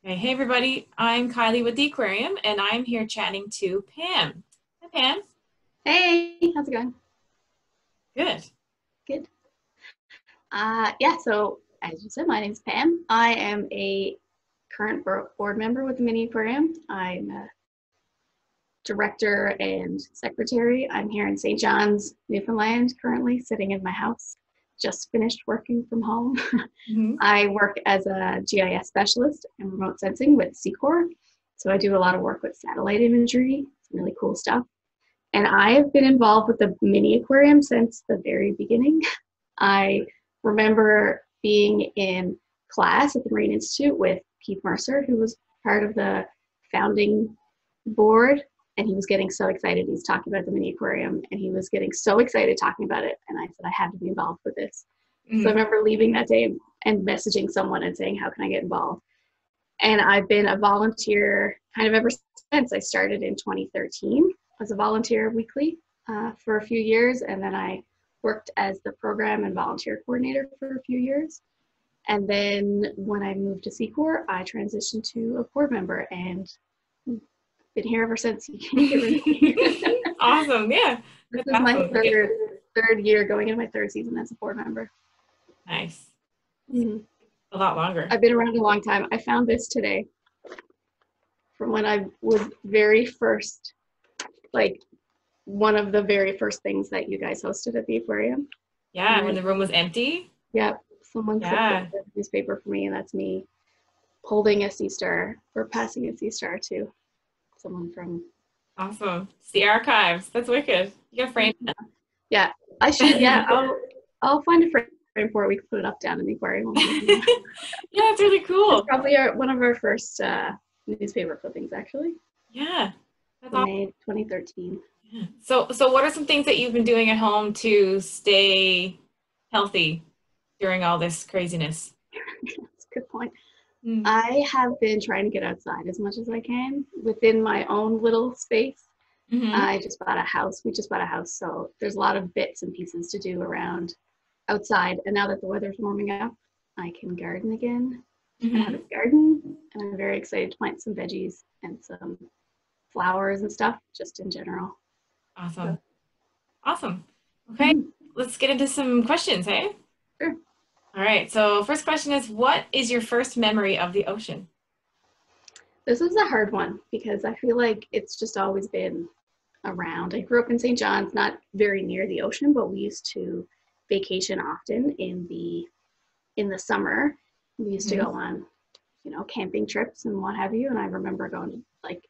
Okay, hey everybody, I'm Kylie with the aquarium and I'm here chatting to Pam. Hi Pam. Hey, how's it going? Good. Good. Yeah, so as you said, my name's Pam. I am a current board member with the Mini Aquarium. I'm a director and secretary. I'm here in St. John's, Newfoundland, currently sitting in my house. Just finished working from home. Hmm. I work as a GIS specialist and remote sensing with Secor. So I do a lot of work with satellite imagery, some really cool stuff. And I have been involved with the Mini Aquarium since the very beginning. I remember being in class at the Marine Institute with Keith Mercer, who was part of the founding board, and he was getting so excited. He's talking about the Mini Aquarium, and he was getting so excited talking about it. And I said, I have to be involved with this. So I Hmm. remember leaving that day and messaging someone and saying, how can I get involved? And I've been a volunteer kind of ever since. I started in 2013 as a volunteer weekly for a few years, and then I worked as the program and volunteer coordinator for a few years. And then when I moved to Secor, I transitioned to a board member and been here ever since. You can't get rid of me. Awesome. Yeah, This that's is my awesome. Okay. third year, going into my third season as a board member. Nice. Mhm. A lot longer. I've been around a long time. I found this today from when I was very first, like one of the very first things that you guys hosted at the aquarium. Yeah, when And the room was empty. yeah, someone flipped Yeah. over the newspaper for me, and that's me holding a sea star or passing a sea star to someone from. Awesome. It's the archives. That's wicked. You got framed. Yeah, I should. Yeah, I'll find a frame for it. We can put it up down in the aquarium. Yeah, it's really It's cool. probably one of our first newspaper clippings, actually, Yeah. That's from awesome. May 2013. Yeah. So what are some things that you've been doing at home to stay healthy during all this craziness? That's a good point. Mm. I have been trying to get outside as much as I can within my own little space. Hmm. I just bought a house. We just bought a house, so there's a lot of bits and pieces to do around outside. And now that the weather's warming up, I can garden again and have a Hmm. garden. And I'm very excited to plant some veggies and some flowers and stuff, just in general. So, Awesome. Awesome. Okay, mhm, let's get into some questions, hey? sure. All right. So first question is, what is your first memory of the ocean? This is a hard one because I feel like it's just always been around. I grew up in St. John's, not very near the ocean, but we used to vacation often in the summer. We used to Hmm. go on, camping trips and what have you. And I remember going to like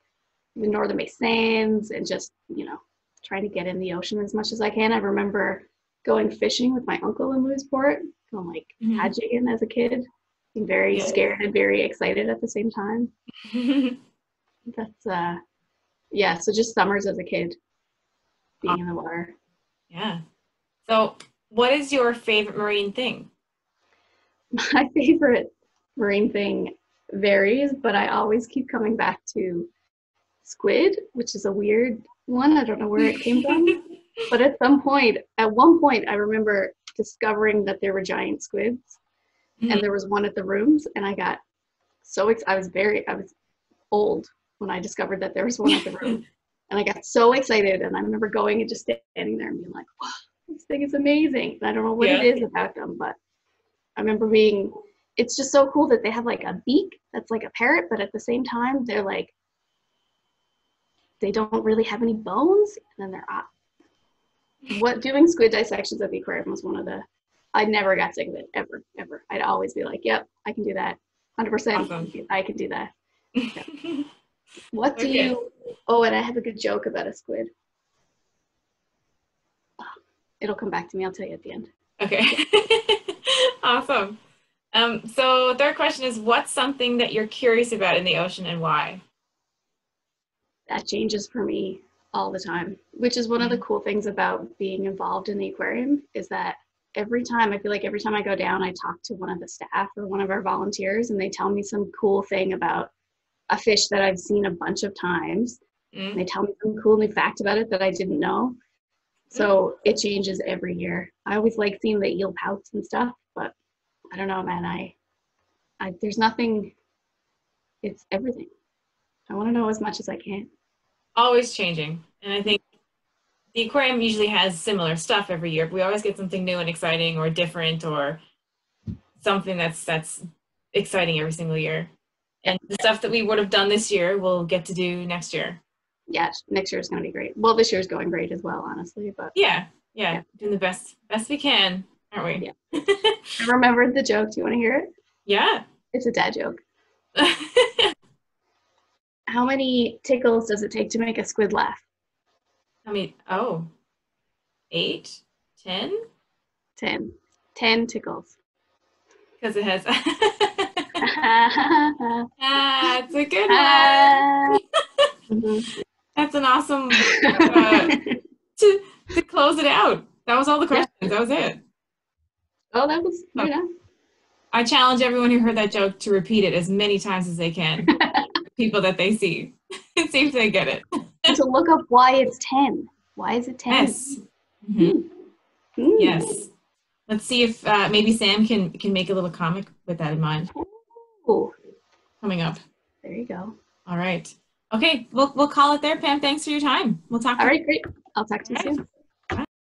the Northern Bay Sands and just, trying to get in the ocean as much as I can. I remember going fishing with my uncle in Lewisport, going like Hmm. hadjiing as a kid, being very Yeah. scared and very excited at the same time. That's yeah, so just summers as a kid being in the water. Yeah. So what is your favorite marine thing? My favorite marine thing varies, but I always keep coming back to squid, which is a weird one. I don't know where it came from. But at one point, I remember discovering that there were giant squids, and Mhm. there was one at the rooms, and I got I was old when I discovered that there was one at the room, and I got so excited, and I remember going and just standing there and being like, "Wow, this thing is amazing!" And I don't know what it Yeah. is about them, but I remember being. It's just so cool that they have like a beak that's like a parrot, but at the same time, they don't really have any bones, and then they're what doing squid dissections at the aquarium was one of the. I never got sick of it ever, ever. I'd always be like, "Yep, I can do that. 100%. Awesome. I can do that." Yeah. What do Okay. you? Oh, and I have a good joke about a squid. It'll come back to me. I'll tell you at the end. Okay. Awesome. So third question is, what's something that you're curious about in the ocean and why? That changes for me all the time, which is one of the Mhm. cool things about being involved in the aquarium is that I feel like every time I go down, I talk to one of the staff or one of our volunteers, and they tell me some cool thing about a fish that I've seen a bunch of times. And Mm. they tell me some cool new fact about it that I didn't know. Mm. So it changes every year. I always like seeing the eel pouts and stuff, but I don't know, man. I there's nothing It's everything. I want to know as much as I can. Always changing. And I think the aquarium usually has similar stuff every year, but we always get something new and exciting or different or something that's exciting every single year. Yeah. And the stuff that we would have done this year, we'll get to do next year. Yeah, next year is going to be great. Well, this year's going great as well, honestly, but Yeah, yeah, yeah. doing the best we can, aren't Yeah. we? I remembered the joke. Do you want to hear it? Yeah. It's a dad joke. How many tickles does it take to make a squid laugh? I mean, oh, 8, 10, 10. 10 tickles. because it has. Mhm. That's a good one. That's an awesome to close it out. That was all the Yeah. questions. That was it. Oh, that was Oh, right on. I challenge everyone who heard that joke to repeat it as many times as they can. People that they see. See if they get it. And to look up why it's 10. Why is it 10? Yes. Mm-hmm. Hmm. Yes. Let's see if maybe Sam can make a little comic with that in mind. Oh, Coming up. there you go. All right. Okay, we'll call it there, Pam. Thanks for your time. We'll talk to All you. right, great. I'll talk to you All right. soon.